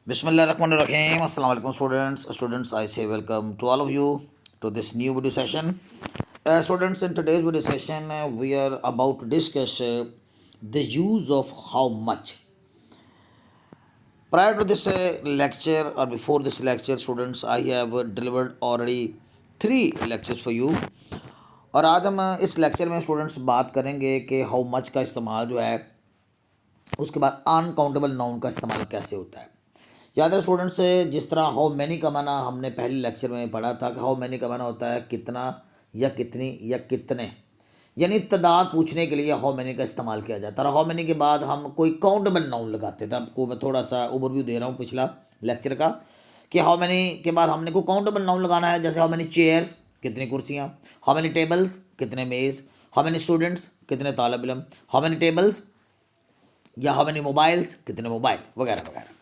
Bismillahirrahmanirrahim. Assalamu alaikum students. Students, I say welcome to all of you to this new video session. Students, in today's video session, we are about to discuss the use of how much. Prior to this lecture or before this lecture, students, I have delivered already 3 lectures for you. और आज हम इस lecture में students बात करेंगे कि how much का इस्तेमाल जो है, उसके बाद अनकाउंटेबल नाउन का इस्तेमाल कैसे होता है। याद है स्टूडेंट्स, जिस तरह हाउ मैनी का माना हमने पहले लेक्चर में पढ़ा था कि हाउ मैनी का माना होता है कितना या कितनी या कितने, यानी तादाद पूछने के लिए हाउ मैनी का इस्तेमाल किया जाता है। हाउ मैनी के बाद हम कोई काउंटेबल नाउन लगाते थे। आपको मैं थोड़ा सा ओवरव्यू दे रहा हूँ पिछला लेक्चर का कि हाउ मैनी के बाद हमने कोई काउंटेबल नाउन लगाना है। जैसे हाउ मैनी चेयर्स, कितनी कुर्सियाँ, हाउ मैनी टेबल्स, कितने मेज़, हाउ मैनी स्टूडेंट्स, कितने तालिब इल्म, हाउ मैनी टेबल्स या हाउ मैनी मोबाइल्स, कितने मोबाइल, वगैरह वगैरह।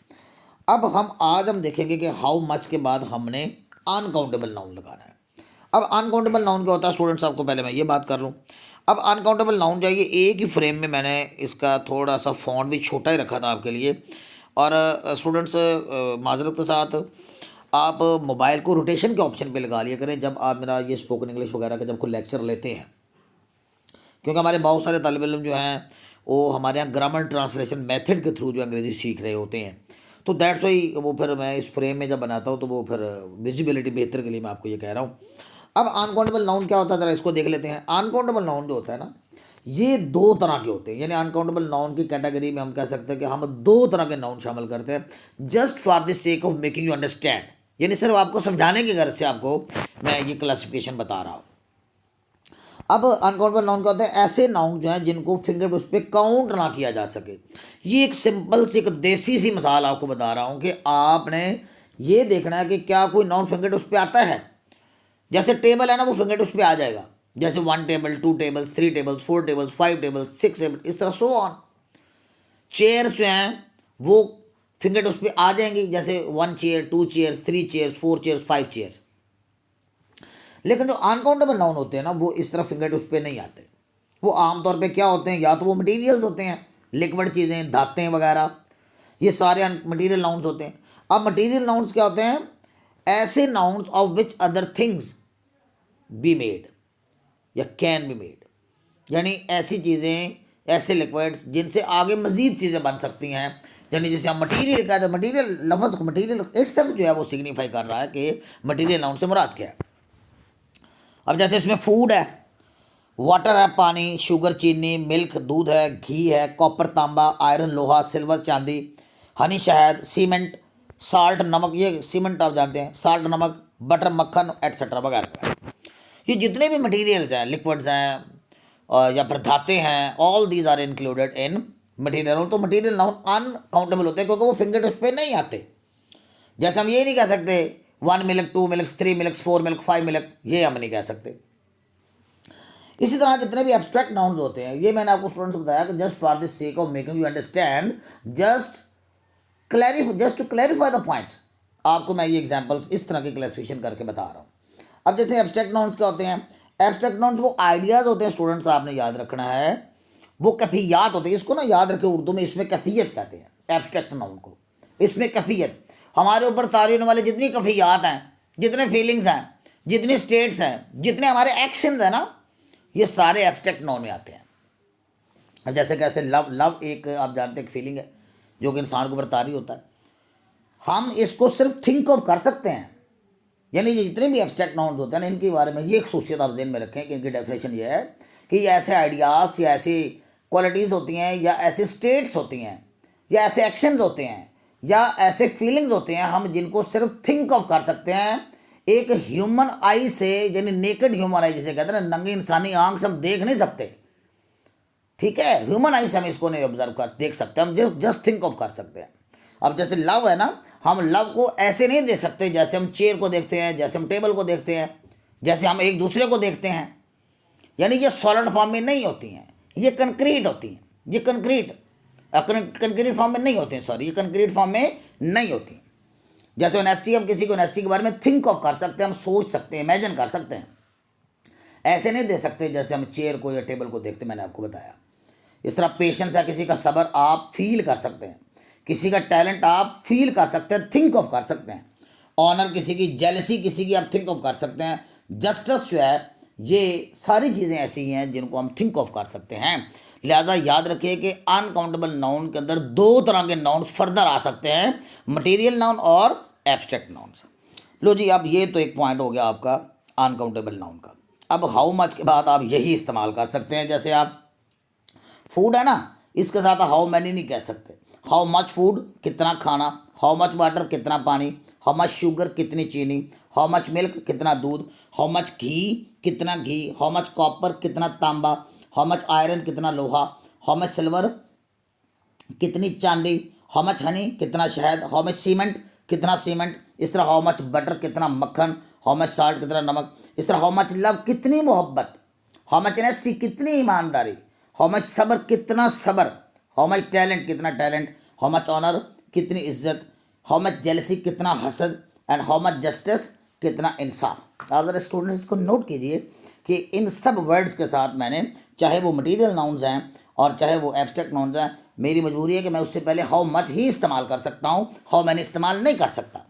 अब हम देखेंगे कि हाउ मच के बाद हमने अनकाउंटेबल नाउन लगाना है। अब अनकाउंटेबल नाउन क्या होता है स्टूडेंट्स, आपको पहले मैं ये बात कर लूँ। अब अनकाउंटेबल नाउन चाहिए, एक ही फ्रेम में मैंने इसका थोड़ा सा फॉन्ट भी छोटा ही रखा था आपके लिए। और स्टूडेंट्स, माजरत के साथ आप मोबाइल को रोटेशन के ऑप्शन पे लगा लिया करें जब आप मेरा ये स्पोकन इंग्लिश वगैरह का जब कोई लेक्चर लेते हैं, क्योंकि हमारे बहुत सारे तालिब इल्म जो हैं वो हमारे यहाँ ग्रामर ट्रांसलेशन मेथड के थ्रू जो अंग्रेज़ी सीख रहे होते हैं। तो दैट्स वाई वो फिर मैं इस फ्रेम में जब बनाता हूँ तो वो फिर विजिबिलिटी बेहतर के लिए मैं आपको ये कह रहा हूँ। अब अनकाउंटेबल नाउन क्या होता है, ज़रा इसको देख लेते हैं। अनकाउंटेबल नाउन जो होता है ना, ये 2 तरह के होते हैं। यानी अनकाउंटेबल नाउन की कैटेगरी में हम कह सकते हैं कि हम 2 तरह के नाउन शामिल करते हैं, just for the sake of making you understand. यानी सिर्फ आपको समझाने की गर्ज से आपको मैं ये क्लासिफिकेशन बता रहा हूँ। अब अनकाउंटेबल नाउन क्या होते हैं, ऐसे नाउन जो हैं जिनको फिंगर उस पर काउंट ना किया जा सके। ये एक सिंपल सी एक देसी सी मिसाल आपको बता रहा हूँ कि आपने ये देखना है कि क्या कोई नाउन फिंगर उस पर आता है। जैसे टेबल है ना, वो फिंगर उस पर आ जाएगा। जैसे 1 table, 2 tables, 3 tables, 4 tables, 5 tables, 6 table, इस तरह सो ऑन। चेयर्स जो हैं वो फिंगर उस पर आ जाएंगी, जैसे 1 chair, 2 chairs, 3 chairs, 4 chairs, 5 chairs. लेकिन जो अनकाउंटेबल नाउन होते हैं ना, वो इस तरह फिंगर उस पर नहीं आते। वो आमतौर पे क्या होते हैं, या तो वो मटेरियल्स होते हैं, लिक्विड चीज़ें, धातें वगैरह, ये सारे मटेरियल नाउन्स होते हैं। अब मटेरियल नाउन्स क्या होते हैं, ऐसे nouns of which other things be made या कैन बी मेड। यानी ऐसी चीज़ें, ऐसे लिक्विड्स जिनसे आगे मज़ीद चीज़ें बन सकती हैं। यानी जैसे हम मटीरियल कहते हैं, मटीरियल लफ्ज़ को मटीरियल इट्सेल्फ जो है वो सिग्निफाई कर रहा है कि मटीरियल नाउन से मुराद क्या है। अब जैसे इसमें फूड है, वाटर है पानी, शुगर चीनी, मिल्क दूध है, घी है, कॉपर तांबा, आयरन लोहा, सिल्वर चांदी, हनी शहद, सीमेंट, साल्ट नमक, ये सीमेंट आप जानते हैं, साल्ट नमक, बटर मक्खन एटसेट्रा वगैरह। ये जितने भी मटेरियल्स हैं, लिक्विड्स हैं और या फिर धाते हैं, all these are included in material. तो मटीरियल नाउन अनकाउंटेबल होते हैं क्योंकि वो फिंगर टिप्स पे नहीं आते। जैसे हम ये नहीं कह सकते 1 milk, 2 milk, 3 milk, 4 milk, 5 milk, ये हम नहीं कह सकते। इसी तरह जितने भी एब्स्ट्रैक्ट नाउन्स होते हैं, ये मैंने आपको स्टूडेंट्स को बताया कि just for the sake of making you understand, just to clarify the point, आपको मैं ये एग्जांपल्स इस तरह की क्लासिफिकेशन करके बता रहा हूँ। अब जैसे एब्स्ट्रैक्ट नाउन्स क्या होते हैं, एब्स्ट्रैक्ट नाउन्स वो आइडियाज़ होते हैं स्टूडेंट्स, आपने याद रखना है, वो कैफियत होती है। इसको ना याद रखें, उर्दू में इसमें कैफियत कहते हैं एब्स्ट्रैक्ट नाउन को। इसमें कैफियत, हमारे ऊपर तारी होने वाले जितनी कैफियत हैं, जितने फीलिंग्स हैं, जितने स्टेट्स हैं, जितने हमारे एक्शंस हैं ना, ये सारे एब्स्ट्रैक्ट नाउन में आते हैं। जैसे कैसे लव, लव एक आप जानते हैं फीलिंग है जो कि इंसान के ऊपर तारी होता है। हम इसको सिर्फ थिंक ऑफ कर सकते हैं। यानी ये जितने भी एब्स्ट्रैक्ट नाउन्स होते हैं ना, इनके बारे में ये एक खूसियत आप ज़हन में रखें कि इनकी डेफिनेशन ये है कि ये ऐसे आइडियाज़ या ऐसी क्वालिटीज़ होती हैं या ऐसे स्टेट्स होती हैं या ऐसे एक्शंस होते हैं या ऐसे फीलिंग्स होते हैं हम जिनको सिर्फ थिंक ऑफ कर सकते हैं एक ह्यूमन आई से। यानी नेकेड ह्यूमन आई जिसे कहते हैं ना, नंगी इंसानी आंख से हम देख नहीं सकते, ठीक है, ह्यूमन आई से हम इसको नहीं ऑब्जर्व कर देख सकते, हम जस्ट थिंक ऑफ कर सकते हैं। अब जैसे लव है ना, हम लव को ऐसे नहीं देख सकते जैसे हम चेयर को देखते हैं, जैसे हम टेबल को देखते हैं, जैसे हम एक दूसरे को देखते हैं। यानी ये सॉलिड फॉर्म में नहीं होती हैं, ये कंक्रीट होती हैं। ये कंक्रीट फॉर्म में नहीं होते हैं, सॉरी, ये कंक्रीट फॉर्म में नहीं होती हैं। जैसे ऑनेस्टी, हम किसी को ऑनेस्टी के बारे में थिंक ऑफ कर सकते हैं, हम सोच सकते हैं, इमेजिन कर सकते हैं। ऐसे नहीं दे सकते जैसे हम चेयर को या टेबल को देखते, मैंने आपको बताया। इस तरह पेशेंस है, किसी का सब्र आप फील कर सकते हैं। किसी का टैलेंट आप फील कर सकते हैं, थिंक ऑफ कर सकते हैं। ऑनर किसी की, जेलसी किसी की आप थिंक ऑफ कर सकते हैं। जस्टिस जो है, ये सारी चीज़ें ऐसी हैं जिनको हम थिंक ऑफ कर सकते हैं। लिहाजा याद रखिए कि अनकाउंटेबल नाउन के अंदर दो तरह के नाउन फर्दर आ सकते हैं, मटेरियल नाउन और एब्स्ट्रैक्ट नाउन्स। लो जी, अब ये तो एक पॉइंट हो गया आपका अनकाउंटेबल नाउन का। अब हाउ मच के बाद आप यही इस्तेमाल कर सकते हैं। जैसे आप फूड है ना, इसके साथ हाउ मैनी नहीं कह सकते। हाउ मच फूड, कितना खाना। हाउ मच वाटर, कितना पानी। हाउ मच शुगर, कितनी चीनी। हाउ मच मिल्क, कितना दूध। हाउ मच घी, कितना घी। हाउ मच कॉपर, कितना तांबा। हाउ मच आयरन, कितना लोहा। हाउ मच सिल्वर, कितनी चांदी। हाउ मच हनी, कितना शहद। हाउ मच सीमेंट, कितना सीमेंट। इस तरह हाउ मच बटर, कितना मक्खन। हाउ मच साल्ट, कितना नमक। इस तरह हाउ मच लव, कितनी मोहब्बत। हाउ मच ऑनेस्टी, कितनी ईमानदारी। हाउ मच सब्र, कितना सब्र। हाउ मच टैलेंट, कितना टैलेंट। हाउ मच ऑनर, कितनी इज्जत। हाउ मच जेलसी, कितना हसद। एंड हाउ मच जस्टिस, कितना इंसाफ। आप ज़रा स्टूडेंट्स को नोट कीजिए कि इन सब वर्ड्स के साथ मैंने, चाहे वो मटीरियल नाउन्स हैं और चाहे वो एब्स्ट्रैक्ट नाउन्स हैं, मेरी मजबूरी है कि मैं उससे पहले हाउ मच ही इस्तेमाल कर सकता हूँ, हाउ मैंने इस्तेमाल नहीं कर सकता।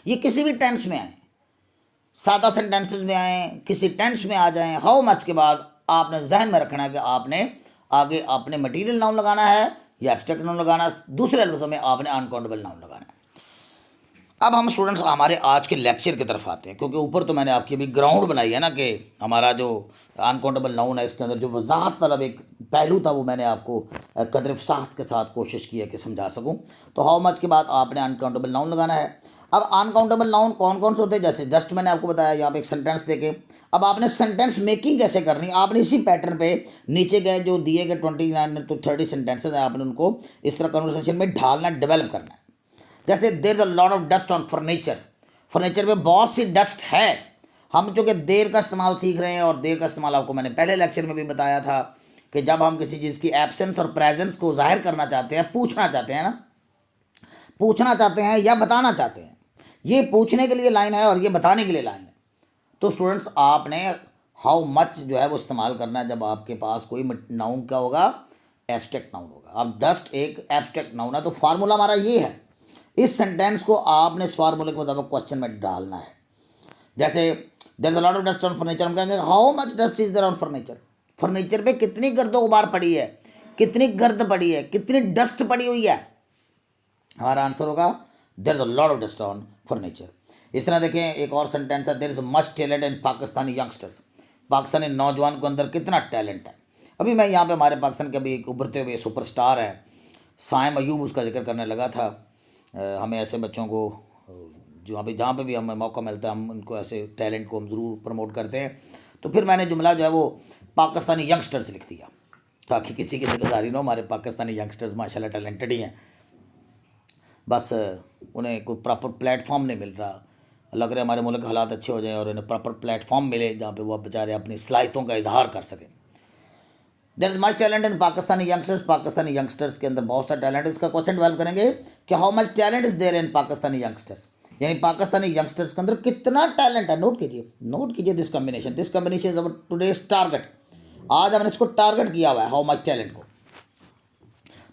ये किसी भी टेंस में आए, सादा सेंटेंसेस में आए, किसी टेंस में आ जाएं, हाउ मच के बाद आपने जहन में रखना है कि आपने आगे आपने मटीरियल नाउन लगाना है या एब्स्ट्रैक्ट नाउन लगाना है, दूसरे लफ्ज़ों में आपने अनकाउंटेबल नाउन लगाना है। अब हम स्टूडेंट्स हमारे आज के लेक्चर की तरफ आते हैं, क्योंकि ऊपर तो मैंने आपकी अभी ग्राउंड बनाई है ना कि हमारा जो अनकाउंटेबल नाउन है इसके अंदर जो वजाहत तलब एक पहलू था वो मैंने आपको कदर फसाहत के साथ कोशिश की है कि समझा सकूं। तो हाउ मच के बाद आपने अनकाउंटेबल नाउन लगाना है। अब अनकाउंटेबल नाउन कौन कौन से होते हैं, जैसे जस्ट मैंने आपको बताया यहाँ पे एक सेंटेंस देके, अब आपने सेंटेंस मेकिंग कैसे करनी, आपने इसी पैटर्न पे नीचे गए जो दिए गए 29 to 30 सेंटेंसेज हैं, आपने उनको इस तरह कन्वर्सेशन में ढालना, डेवलप करना है। जैसे देर is a lot of dust on furniture, furniture पे बहुत सी डस्ट है। हम चूँकि देर का इस्तेमाल सीख रहे हैं और देर का इस्तेमाल आपको मैंने पहले लेक्चर में भी बताया था कि जब हम किसी चीज़ की एब्सेंस और प्रेजेंस को जाहिर करना चाहते हैं, पूछना चाहते हैं ना, पूछना चाहते हैं या बताना चाहते हैं, ये पूछने के लिए लाइन है और ये बताने के लिए लाइन है। तो स्टूडेंट्स आपने हाउ मच जो है वो इस्तेमाल करना है जब आपके पास कोई नाउन क्या होगा, एब्स्ट्रैक्ट नाउन होगा। अब डस्ट एक एब्स्ट्रैक्ट नाउन है, तो फार्मूला हमारा ये है, इस सेंटेंस को आपने इस फार्मूले के मुताबिक क्वेश्चन में डालना है। जैसे there is a lot of dust on furniture, हम कहेंगे how much dust is there on furniture, furniture पे कितनी गर्दो गुबार पड़ी है, कितनी गर्द पड़ी है, कितनी डस्ट पड़ी हुई है। हमारा आंसर होगा there is a lot of dust on furniture. इस तरह देखें एक और सेंटेंस है, there is much talent in Pakistani youngsters, Pakistani नौजवान के अंदर कितना टैलेंट है। अभी मैं यहाँ पे हमारे पाकिस्तान के अभी एक उभरते हुए सुपरस्टार है साइम अयूब, उसका जिक्र करने लगा था। हमें ऐसे बच्चों को जहाँ पे भी हमें मौका मिलता है हम उनको ऐसे टैलेंट को हम ज़रूर प्रमोट करते हैं। तो फिर मैंने जुमला जो है वो पाकिस्तानी यंगस्टर्स लिख दिया ताकि किसी की जिम्मेदारी ना हो। हमारे पाकिस्तानी यंगस्टर्स माशाल्लाह टैलेंटेड ही हैं, बस उन्हें कोई प्रॉपर प्लेटफॉर्म नहीं मिल रहा। लग रहा है हमारे मुल्क के हालात अच्छे हो जाएं और उन्हें प्रॉपर प्लेटफॉर्म मिले जहाँ पे वो बेचारे अपनी सलाहियतों का इजहार कर सकें। There is much talent in Pakistani youngsters, Pakistani youngsters के अंदर बहुत सा टैलेंट है। इसका क्वेश्चन डेवलप करेंगे कि how much talent is there in Pakistani youngsters, यानी पाकिस्तानी यंगस्टर्स के अंदर कितना टैलेंट है। नोट कीजिए this combination is our today's target. आज हमने इसको टारगेट किया हुआ है हाउ मच टैलेंट को।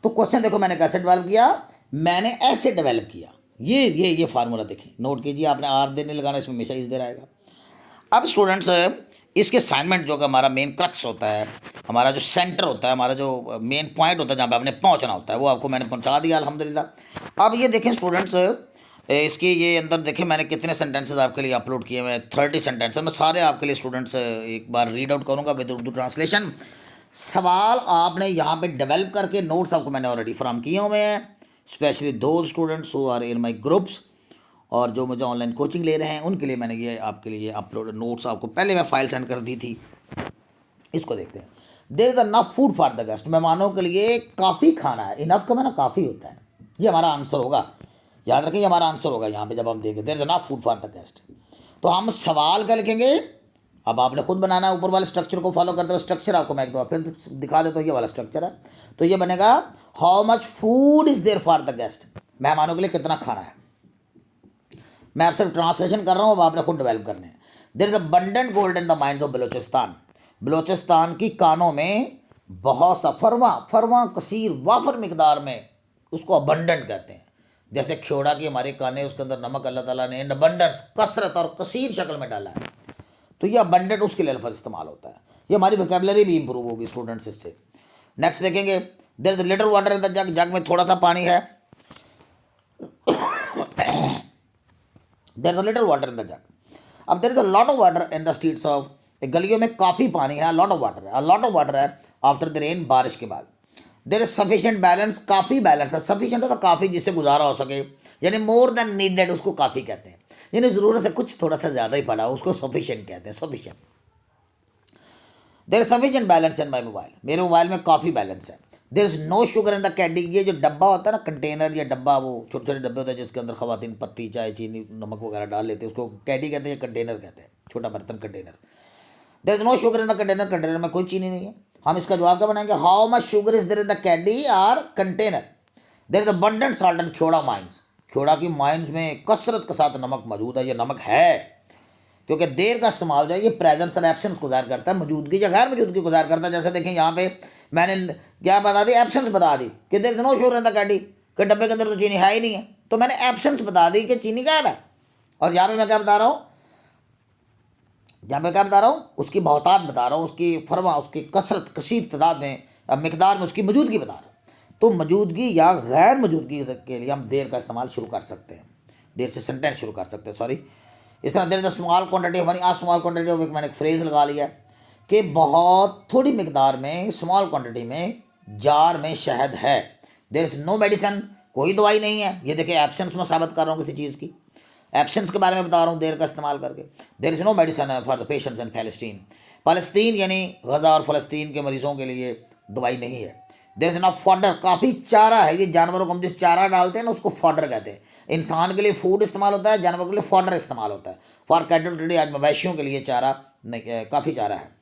तो क्वेश्चन देखो मैंने कैसे डेवलप किया, मैंने ऐसे डेवलप किया। ये फार्मूला देखें, नोट कीजिए, आपने आर देर नहीं लगाना, इसमें हमेशा इस देर आएगा। अब स्टूडेंट्स इसके असाइनमेंट जो कि हमारा मेन क्रक्स होता है, हमारा जो सेंटर होता है, हमारा जो मेन पॉइंट होता है जहाँ पे आपने पहुँचना होता है, वो आपको मैंने पहुँचा दिया अल्हम्दुलिल्लाह। अब ये देखें स्टूडेंट्स, इसके ये अंदर देखें मैंने कितने सेंटेंसेस आपके लिए अपलोड किए हुए हैं, 30 सेंटेंसेस। मैं सारे आपके लिए स्टूडेंट्स एक बार रीड आउट करूँगा विद उर्दू ट्रांसलेशन। सवाल आपने यहाँ पे डेवलप करके नोट्स आपको मैंने ऑलरेडी फ्राहम किए हुए हैं, स्पेशली दो students who are in my groups, और जो मुझे ऑनलाइन कोचिंग ले रहे हैं उनके लिए मैंने ये आपके लिए अपलोड नोट्स आपको पहले मैं फाइल सेंड कर दी थी। इसको देखते हैं। There is enough food for the guest, मेहमानों के लिए काफ़ी खाना है। इनफ का माना काफ़ी होता है, ये हमारा आंसर होगा, याद रखें ये हमारा आंसर होगा यहाँ पे जब हम देखें there is enough food for the guest. तो हम सवाल क्या लिखेंगे, अब आपने खुद बनाना है, ऊपर वाले स्ट्रक्चर को फॉलो करते हुए। स्ट्रक्चर आपको मैं एक दफ़ा फिर दिखा देता हूँ, ये वाला स्ट्रक्चर है। तो ये बनेगा how much food is there for the guest, मेहमानों के लिए कितना खाना है। मैं आपसे ट्रांसलेशन कर रहा हूँ, अब आपने खुद डेवलप करने हैं। There is abundant gold in the mines of Balochistan, Balochistan की कानों में बहुत सा फरवा कसीर वाफर मिकदार में उसको अबंडेंट कहते हैं। जैसे ख्योड़ा की हमारे कान है, उसके अंदर नमक अल्लाह ताला ने इन अबंडेंस कसरत और कसीर शक्ल में डाला है, तो ये अबंडेंट उसके लिए लफ्ज़ इस्तेमाल होता है। ये हमारी वोकेबलरी भी इंप्रूव होगी स्टूडेंट्स इससे। नेक्स्ट देखेंगे, there is little water in the jug, jug में थोड़ा सा पानी है। There is little water in the jug. अब there is a lot of water in the streets of, गलियों में काफ़ी पानी है, लॉट ऑफ वाटर है, लॉट ऑफ वाटर है आफ्टर द रेन, बारिश के बाद। देर इज सफिशिएंट बैलेंस, काफ़ी बैलेंस है, सफिशिएंट होता काफ़ी जिससे गुजारा हो सके, यानी मोर देन नीडेड उसको काफ़ी कहते हैं, यानी ज़रूरत से कुछ थोड़ा सा ज़्यादा ही पड़ा उसको सफिशिएंट कहते हैं, sufficient. There is sufficient balance in my mobile, मेरे मोबाइल में काफ़ी बैलेंस है। There is no sugar in the caddy, ये जो डब्बा होता है ना, कंटेनर या डब्बा, वो छोटे छोटे डब्बे होते हैं जिसके अंदर खवातीन पत्ती, चाय, चीनी, नमक वगैरह डाल लेते हैं, उसको कैडी कहते हैं, कंटेनर कहते हैं, छोटा बर्तन container. There is no sugar in the container, container में कोई चीनी नहीं है। हम इसका जवाब क्या बनाएंगे, how much sugar is there in the caddy or container. There is abundant salt in Khewra mines, Khewra की माइंस में कसरत के साथ नमक मौजूद है, ये नमक है, क्योंकि देर का इस्तेमाल जो है ये प्रेजेंस और एब्सेंस को ज़ाहिर करता है, मौजूदगी या गैर मौजूदगी को ज़ाहिर करता है। जैसे देखें यहाँ पे मैंने क्या बता दी, एब्सेंस बता दी कि there is no sugar in the caddy, कि डब्बे के अंदर तो चीनी है ही नहीं है, तो मैंने एब्सेंस बता दी कि चीनी गायब है। और यहाँ पे मैं क्या बता रहा हूँ, यहाँ पे क्या बता रहा हूँ, उसकी बहुतात बता रहा हूँ, उसकी फरमा, उसकी कसरत, कसीर तादाद में, मिकदार में उसकी मौजूदगी बता रहा हूँ। तो मौजूदगी या गैर मौजूदगी के लिए हम देर का इस्तेमाल शुरू कर सकते हैं, देर से सेंटेंस शुरू कर सकते हैं, सॉरी। इस तरह there is a small quantity of money, a small quantity of, मैंने एक फ्रेज लगा लिया कि बहुत थोड़ी मिकदार में, स्मॉल क्वांटिटी में, जार में शहद है। देर इज नो मेडिसिन, कोई दवाई नहीं है, ये देखिए एब्सेंस में साबित कर रहा हूँ किसी चीज़ की, एब्सेंस के बारे में बता रहा हूँ देर का इस्तेमाल करके। There is no medicine for the patients in फ़लस्तीन, फ़लस्तीन यानी गज़ा और फ़लस्तीन के मरीज़ों के लिए दवाई नहीं है। देर इज नॉट फॉडर, काफ़ी चारा है, ये जानवरों को हम जो चारा डालते हैं ना उसको फॉडर कहते हैं। इंसान के लिए फूड इस्तेमाल होता है, जानवरों के लिए फॉडर इस्तेमाल होता है। फॉर कैटल टुडे, आज मवेशियों के लिए चारा नहीं, काफ़ी चारा है।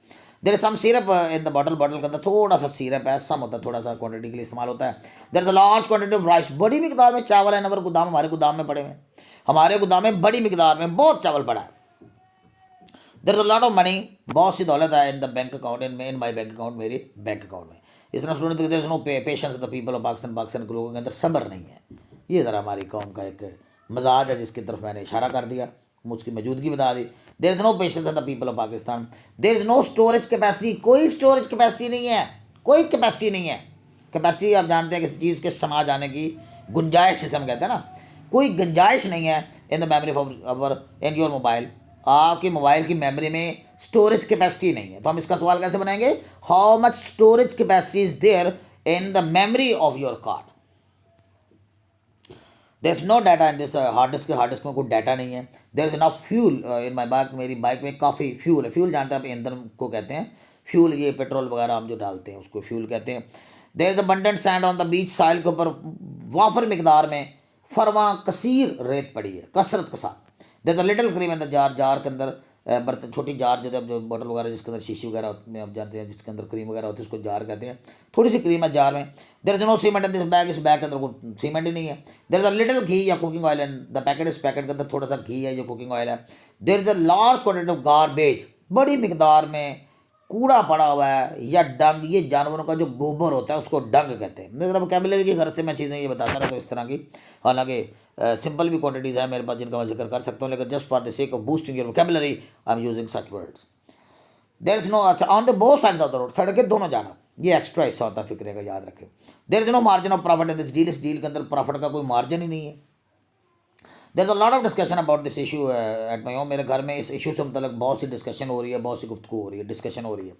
There some syrup in the bottle, bottle के अंदर थोड़ा सा सिरप है, सम होता है, थोड़ा सा क्वांटिटी के लिए इस्तेमाल होता है। There is a large quantity of rice, बड़ी मिकदार में चावल है, नंबर गोदाम, हमारे गोदाम में पड़े हुए हैं, हमारे गोदाम में बड़ी मिकदार में बहुत चावल पड़ा है। There is a lot of money, बहुत सी दौलत है in the bank account, in my bank account, मेरे बैंक अकाउंट में। इस तरह student there is no patience the people of Pakistan, Pakistan के लोगों के अंदर सब्र नहीं है। ये ज़रा हमारी कौम का एक मजाज है जिसकी तरफ मैंने इशारा कर दिया, मुझकी मौजूदगी बता दी। There is no patience the people of Pakistan. There is no storage capacity, कोई स्टोरेज कैपेसिटी नहीं है, कोई कैपेसिटी नहीं है। कैपेसिटी आप जानते हैं किसी चीज़ के समा जाने की गुंजाइश, जिसे हम कहते हैं ना, कोई गुंजाइश नहीं है in the memory of in your mobile, आपके मोबाइल की मेमोरी में स्टोरेज कैपेसिटी नहीं है। तो हम इसका सवाल कैसे बनाएंगे, how much storage capacity is there in the memory of your card. There is no data in this hard disk, hard disk में कोई डाटा नहीं है। There is enough fuel in my bike, मेरी बाइक में काफ़ी fuel है। Fuel जानते हैं आप, ईंधन को कहते हैं फ्यूल, ये पेट्रोल वगैरह हम जो डालते हैं उसको फ्यूल कहते हैं। There is abundant sand on the beach, soil के ऊपर वाफर मिकदार में फरवा कसीर रेत पड़ी है, कसरत के साथ। There the little cream in the jar, jar के अंदर बर्तन, छोटी जार जो बोतल वगैरह जिसके अंदर शीशी वगैरह होती है, आप जानते हैं जिसके अंदर क्रीम वगैरह होती है उसको जार कहते हैं। थोड़ी सी क्रीम है जार में। देर is no cement in this bag, इस बैग के अंदर कोई सीमेंट ही नहीं है। देर इज अ लिटिल घी या cooking oil in the packet, इस पैकेट के अंदर थोड़ा सा घी है जो कुकिंग ऑयल है। There is a large quantity of garbage, बड़ी मिकदार में कूड़ा पड़ा हुआ है या डंग, ये जानवरों का जो गोबर होता है उसको डंग कहते हैं। मेरा वोकैबुलरी की घर से मैं चीज़ें ये बताता रहा तो इस तरह की, हालांकि सिंपल भी क्वांटिटीज़ है मेरे पास जिनका मैं जिक्र कर सकता हूँ, लेकिन just for the sake of boosting your vocabulary I am using such words. There is no, अच्छा, on the both sides of the road, सड़क के दोनों जाना, ये एक्स्ट्रा हिस्सा होता है फिक्रे का, याद रखें। There is no margin of profit in this deal, इस डील के अंदर प्रॉफिट का कोई मार्जिन ही नहीं है। There is a lot of discussion about this issue at my home, मेरे घर में इस इशू से मतलब बहुत सी डिस्कशन हो रही है, बहुत सी गुफ्तगू हो रही है, डिस्कशन हो रही है।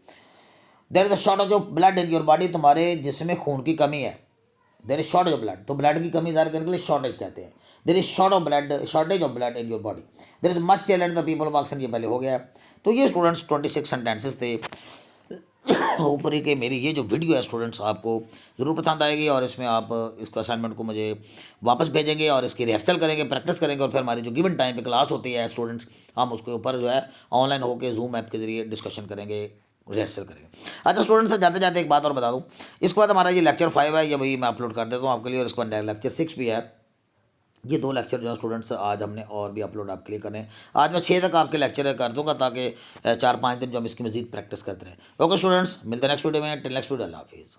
There is a shortage of blood in your body, तुम्हारे जिसम में खून की कमी है। There is shortage of blood, तो ब्लड की कमी ज़ाहिर करने के लिए शॉर्टेज कहते हैं। There is shortage of blood in your body. There is much talent the people of Pakistan, ये पहले हो गया है। तो ये स्टूडेंट्स 26 सेंटेंसेस थे ऊपर ही के। मेरी ये जो वीडियो है स्टूडेंट्स आपको ज़रूर पसंद आएगी, और इसमें आप इसको असाइनमेंट को मुझे वापस भेजेंगे और इसकी रिहर्सल करेंगे, प्रैक्टिस करेंगे, और फिर हमारी जो गिवन टाइम पे क्लास होती है स्टूडेंट्स, हम उसके ऊपर जो है ऑनलाइन होकर जूम ऐप के ज़रिए डिस्कशन करेंगे, रिहर्सल करेंगे। अच्छा स्टूडेंट्स, जाते जाते एक बात और बता दूँ, इसके बाद हमारा ये लेक्चर 5 है, ये वही मैं अपलोड कर देता हूँ आपके लिए, और इसके बाद लेक्चर 6 भी है। ये 2 लेक्चर जो है स्टूडेंट्स आज हमने और भी अपलोड आपके लिए करने, आज मैं 6 तक आपके लेक्चर कर दूंगा ताकि 4-5 दिन जो हम इसकी मजीद प्रैक्टिस करते रहें। ओके स्टूडेंट्स, मिलते हैं नेक्स्ट वीडियो में, टिल नेक्स्ट वीडियो, अल्लाह हाफिज़।